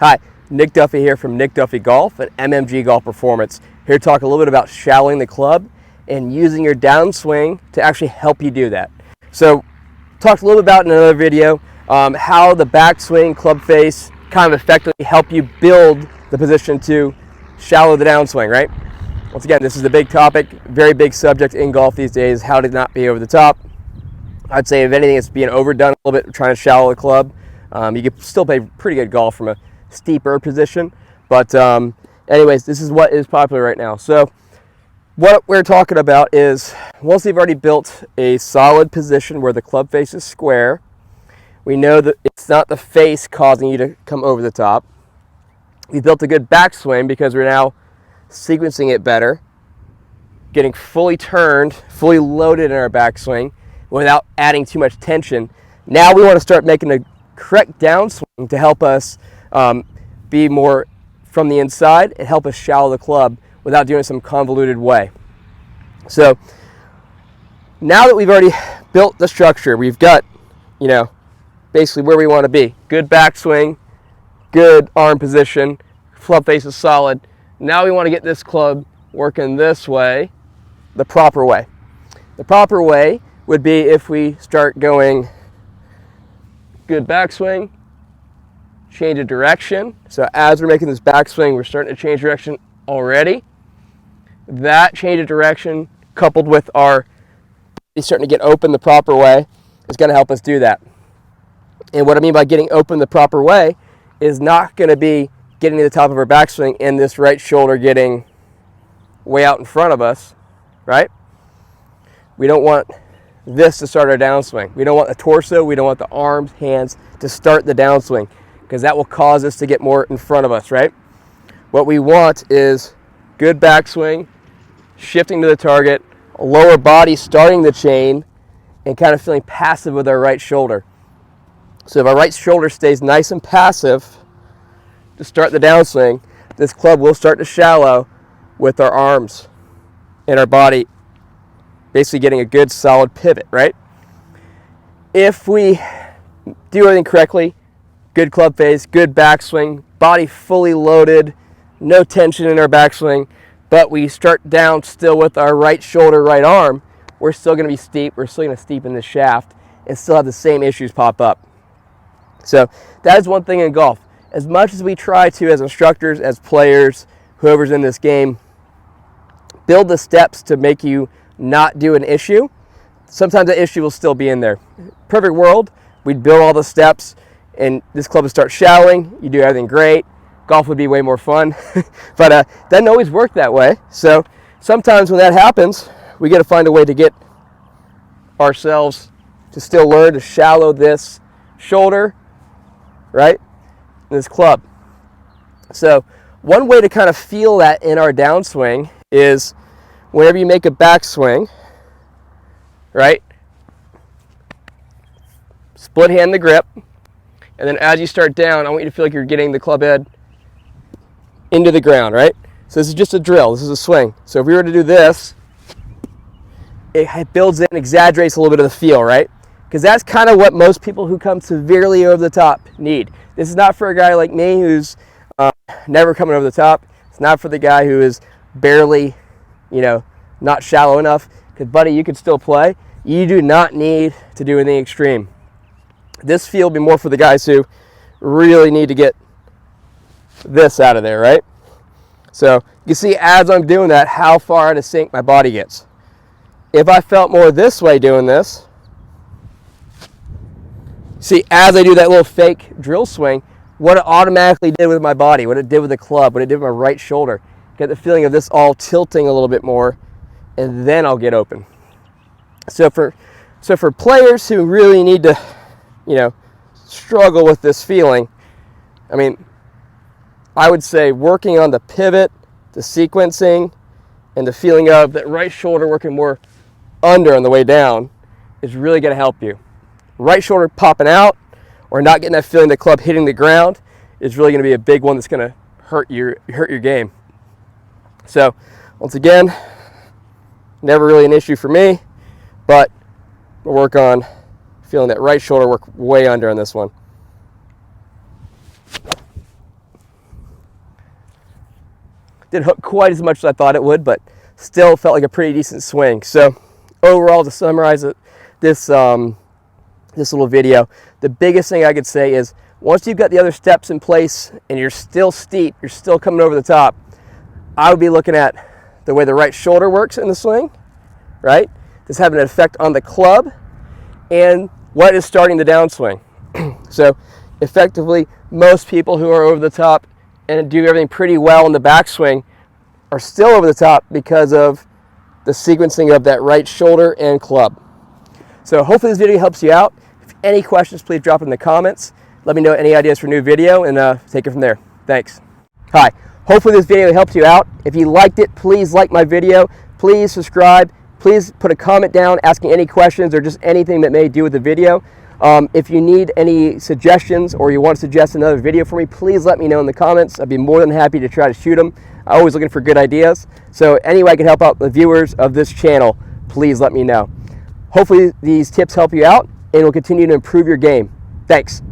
Hi, Nick Duffy here from Nick Duffy Golf at MMG Golf Performance. Here to talk a little bit about shallowing the club and using your downswing to actually help you do that. So, talked a little bit about in another video how the backswing, club face kind of effectively help you build the position to shallow the downswing, right? Once again, this is a big topic, very big subject in golf these days, how to not be over the top. I'd say if anything, it's being overdone a little bit, trying to shallow the club. You can still play pretty good golf from a steeper position, but anyways, this is what is popular right now. So what we're talking about is, once you've already built a solid position where the club face is square, we know that it's not the face causing you to come over the top. We built a good backswing because we're now sequencing it better, getting fully turned, fully loaded in our backswing without adding too much tension. Now we want to start making a correct downswing to help us be more from the inside and help us shallow the club without doing it some convoluted way. So now that we've already built the structure, we've got, basically where we want to be. Good backswing, good arm position, club face is solid. Now we want to get this club working this way, the proper way. The proper way would be if we start going good backswing, change of direction. So as we're making this backswing, we're starting to change direction already. That change of direction coupled with our starting to get open the proper way is going to help us do that. And what I mean by getting open the proper way is not going to be getting to the top of our backswing and this right shoulder getting way out in front of us, right? We don't want this to start our downswing. We don't want the torso, we don't want the arms, hands to start the downswing, because that will cause us to get more in front of us, right? What we want is good backswing, shifting to the target, lower body starting the chain, and kind of feeling passive with our right shoulder. So if our right shoulder stays nice and passive to start the downswing, this club will start to shallow with our arms and our body basically getting a good solid pivot, right? If we do everything correctly, good club face, good backswing, body fully loaded, no tension in our backswing, but we start down still with our right shoulder, right arm, we're still going to be steep. We're still going to steepen the shaft and still have the same issues pop up. So that is one thing in golf. As much as we try to, as instructors, as players, whoever's in this game, build the steps to make you not do an issue, sometimes the issue will still be in there. Perfect world, we'd build all the steps and this club would start shallowing, you do everything great, golf would be way more fun, but that doesn't always work that way. So sometimes when that happens, we got to find a way to get ourselves to still learn to shallow this shoulder, right, this club. So one way to kind of feel that in our downswing is whenever you make a backswing, right, split hand the grip, and then as you start down, I want you to feel like you're getting the club head into the ground, right? So this is just a drill, this is a swing. So if we were to do this, it builds in, exaggerates a little bit of the feel, right? Because that's kind of what most people who come severely over the top need. This is not for a guy like me who's never coming over the top. It's not for the guy who is barely, not shallow enough. Because, buddy, you can still play. You do not need to do anything extreme. This feel will be more for the guys who really need to get this out of there, right? So you see as I'm doing that, how far out of sync my body gets. If I felt more this way doing this, see, as I do that little fake drill swing, what it automatically did with my body, what it did with the club, what it did with my right shoulder, get the feeling of this all tilting a little bit more, and then I'll get open. So for players who really need to, struggle with this feeling, I would say working on the pivot, the sequencing, and the feeling of that right shoulder working more under on the way down is really going to help you. Right shoulder popping out or not getting that feeling the club hitting the ground is really going to be a big one that's going to hurt your game. So once again, never really an issue for me, but we'll work on feeling that right shoulder work way under on this one. Didn't hook quite as much as I thought it would, but still felt like a pretty decent swing. So overall, to summarize this little video, the biggest thing I could say is once you've got the other steps in place and you're still steep, you're still coming over the top, I would be looking at the way the right shoulder works in the swing, right? This having an effect on the club and what is starting the downswing. So effectively, most people who are over the top and do everything pretty well in the backswing are still over the top because of the sequencing of that right shoulder and club. So hopefully this video helps you out. If any questions, please drop it in the comments. Let me know any ideas for a new video and take it from there. Thanks. Hi. Hopefully this video helped you out. If you liked it, please like my video. Please subscribe. Please put a comment down asking any questions or just anything that may do with the video. If you need any suggestions or you want to suggest another video for me, please let me know in the comments. I'd be more than happy to try to shoot them. I'm always looking for good ideas. So any way I can help out the viewers of this channel, please let me know. Hopefully these tips help you out and will continue to improve your game. Thanks.